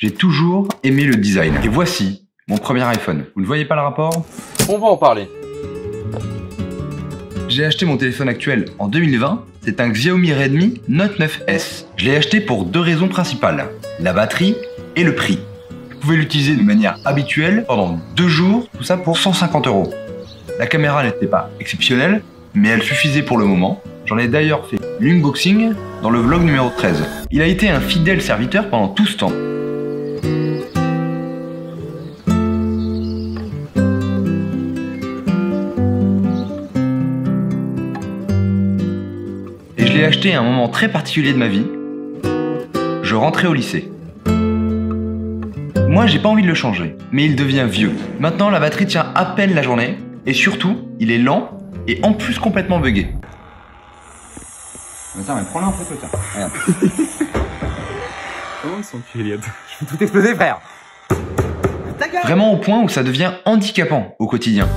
J'ai toujours aimé le design. Et voici mon premier iPhone. Vous ne voyez pas le rapport? On va en parler. J'ai acheté mon téléphone actuel en 2020. C'est un Xiaomi Redmi Note 9S. Je l'ai acheté pour deux raisons principales. La batterie et le prix. Vous pouvez l'utiliser de manière habituelle pendant 2 jours, tout ça pour 150 €. La caméra n'était pas exceptionnelle, mais elle suffisait pour le moment. J'en ai d'ailleurs fait l'unboxing dans le vlog numéro 13. Il a été un fidèle serviteur pendant tout ce temps. Et je l'ai acheté à un moment très particulier de ma vie. Je rentrais au lycée. Moi, j'ai pas envie de le changer, mais il devient vieux. Maintenant, la batterie tient à peine la journée, et surtout, il est lent et en plus complètement buggé. Attends, mais prends-le en photo, tiens. Regarde. Comment ils sont Elliot? Je vais tout exploser, frère. Vraiment au point où ça devient handicapant au quotidien.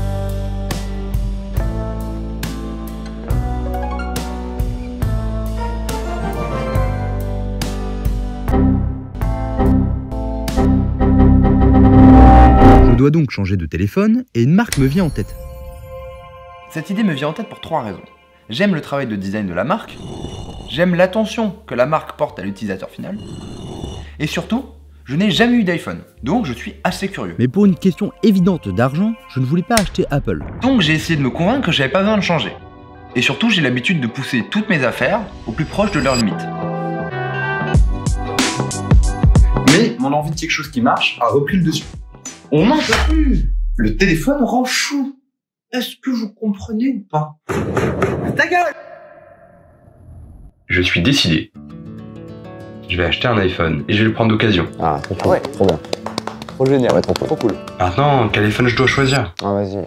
Je dois donc changer de téléphone et une marque me vient en tête. Cette idée me vient en tête pour 3 raisons. J'aime le travail de design de la marque, j'aime l'attention que la marque porte à l'utilisateur final, et surtout, je n'ai jamais eu d'iPhone, donc je suis assez curieux. Mais pour une question évidente d'argent, je ne voulais pas acheter Apple. Donc j'ai essayé de me convaincre que j'avais pas besoin de changer. Et surtout, j'ai l'habitude de pousser toutes mes affaires au plus proche de leurs limites. Mais mon envie de quelque chose qui marche a repris le dessus. On n'en peut plus. Le téléphone rend fou. Est-ce que vous comprenez ou pas? Ta gueule! Je suis décidé. Je vais acheter un iPhone et je vais le prendre d'occasion. Ah, trop cool. Ouais. Trop bien. Trop génial. Ouais, trop cool. Maintenant, quel iPhone je dois choisir? Ah, vas-y.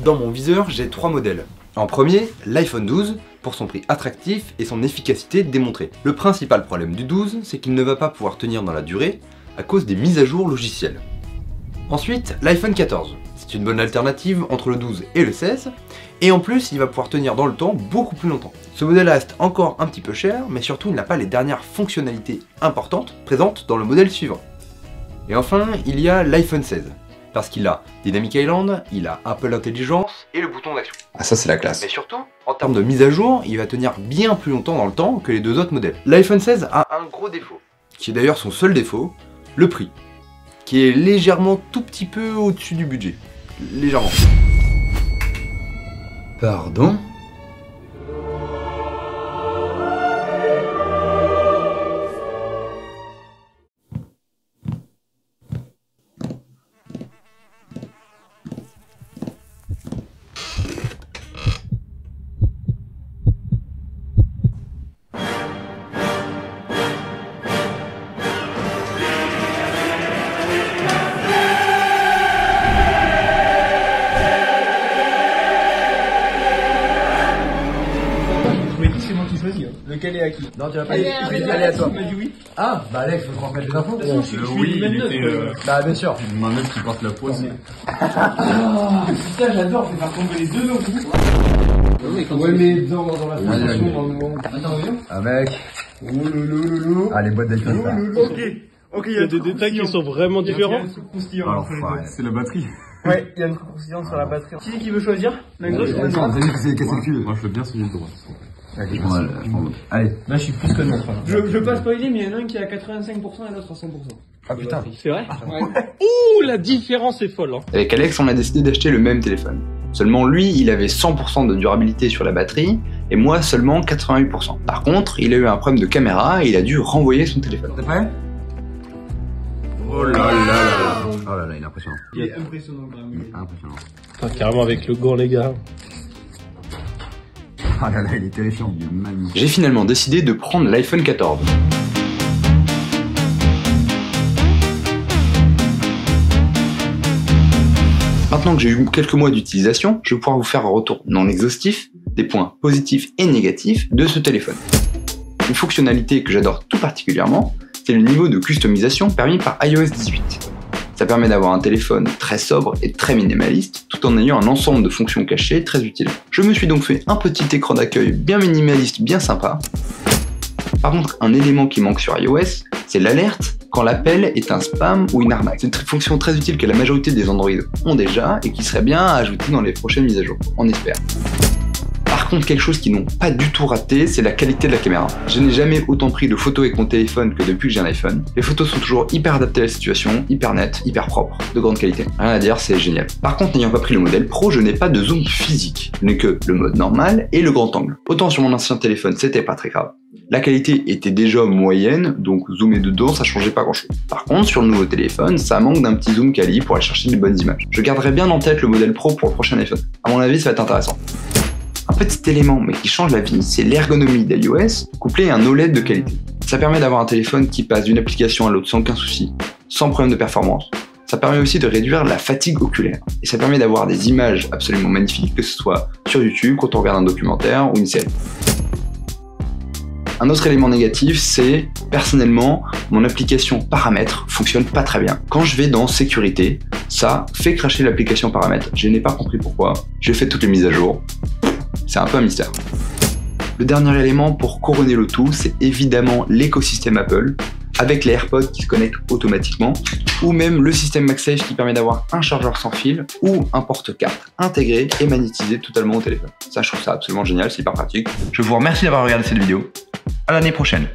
Dans mon viseur, j'ai 3 modèles. En premier, l'iPhone 12, pour son prix attractif et son efficacité démontrée. Le principal problème du 12, c'est qu'il ne va pas pouvoir tenir dans la durée à cause des mises à jour logicielles. Ensuite, l'iPhone 14. C'est une bonne alternative entre le 12 et le 16, et en plus, il va pouvoir tenir dans le temps beaucoup plus longtemps. Ce modèle reste encore un petit peu cher, mais surtout, il n'a pas les dernières fonctionnalités importantes présentes dans le modèle suivant. Et enfin, il y a l'iPhone 16. Parce qu'il a Dynamic Island, il a Apple Intelligence et le bouton d'action. Ah, ça c'est la classe. Mais surtout, en termes de mise à jour, il va tenir bien plus longtemps dans le temps que les deux autres modèles. L'iPhone 16 a un gros défaut, qui est d'ailleurs son seul défaut, le prix, qui est légèrement tout petit peu au-dessus du budget. Légèrement. Pardon ? Lequel est à qui? Non, tu vas pas Allez, dire. allez, Je vais dire allez, allez à toi. tu m'as dit oui. Ah, bah Alex, faut te remettre les infos. Oui, il était Bah, bien sûr. une main qui porte la poisse. Putain, j'adore, je vais faire tomber les deux d'un coup. Ouais, mais dans la sensation, dans le moment. Attends, viens. Ah mec. Ah, les boîtes d'iPhone. Ok, il y a des détails qui sont vraiment différents. Alors, c'est la batterie. Ouais, il y a une truc croustillante sur la batterie. Qui veut choisir? Main gauche ou main droite? Moi, je veux bien celui de droite. Allez. Là, je suis plus que notre. Je veux pas spoiler, mais il y en a un qui est à 85% et l'autre à 100%. Ah putain. C'est vrai? Ouh, la différence est folle. Hein. Avec Alex, on a décidé d'acheter le même téléphone. Seulement lui, il avait 100% de durabilité sur la batterie, et moi seulement 88%. Par contre, il a eu un problème de caméra et il a dû renvoyer son téléphone. T'es prêt? Oh là là là. Oh là là, il est impressionnant. Il est impressionnant quand même. Impressionnant. Enfin, carrément avec le gant, les gars. Ah là là, il est terrifiant, il est magnifique. J'ai finalement décidé de prendre l'iPhone 14. Maintenant que j'ai eu quelques mois d'utilisation, je vais pouvoir vous faire un retour non exhaustif des points positifs et négatifs de ce téléphone. Une fonctionnalité que j'adore tout particulièrement, c'est le niveau de customisation permis par iOS 18. Ça permet d'avoir un téléphone très sobre et très minimaliste, tout en ayant un ensemble de fonctions cachées très utiles. Je me suis donc fait un petit écran d'accueil bien minimaliste, bien sympa. Par contre, un élément qui manque sur iOS, c'est l'alerte quand l'appel est un spam ou une arnaque. C'est une fonction très utile que la majorité des Android ont déjà et qui serait bien à ajouter dans les prochaines mises à jour, on espère. Par contre, quelque chose qu'ils n'ont pas du tout raté, c'est la qualité de la caméra. Je n'ai jamais autant pris de photos avec mon téléphone que depuis que j'ai un iPhone. Les photos sont toujours hyper adaptées à la situation, hyper nettes, hyper propres, de grande qualité. Rien à dire, c'est génial. Par contre, n'ayant pas pris le modèle Pro, je n'ai pas de zoom physique. Je n'ai que le mode normal et le grand angle. Autant sur mon ancien téléphone, c'était pas très grave. La qualité était déjà moyenne, donc zoomer dedans, ça changeait pas grand chose. Par contre, sur le nouveau téléphone, ça manque d'un petit zoom quali pour aller chercher des bonnes images. Je garderai bien en tête le modèle Pro pour le prochain iPhone. À mon avis, ça va être intéressant. Un petit élément, mais qui change la vie, c'est l'ergonomie d'iOS couplée à un OLED de qualité. Ça permet d'avoir un téléphone qui passe d'une application à l'autre sans aucun souci, sans problème de performance. Ça permet aussi de réduire la fatigue oculaire. Et ça permet d'avoir des images absolument magnifiques, que ce soit sur YouTube, quand on regarde un documentaire ou une série. Un autre élément négatif, c'est, personnellement, mon application paramètres fonctionne pas très bien. Quand je vais dans sécurité, ça fait crasher l'application paramètres. Je n'ai pas compris pourquoi. J'ai fait toutes les mises à jour. C'est un peu un mystère. Le dernier élément pour couronner le tout, c'est évidemment l'écosystème Apple, avec les AirPods qui se connectent automatiquement, ou même le système MagSafe qui permet d'avoir un chargeur sans fil, ou un porte-carte intégré et magnétisé totalement au téléphone. Ça, je trouve ça absolument génial, c'est hyper pratique. Je vous remercie d'avoir regardé cette vidéo. À l'année prochaine.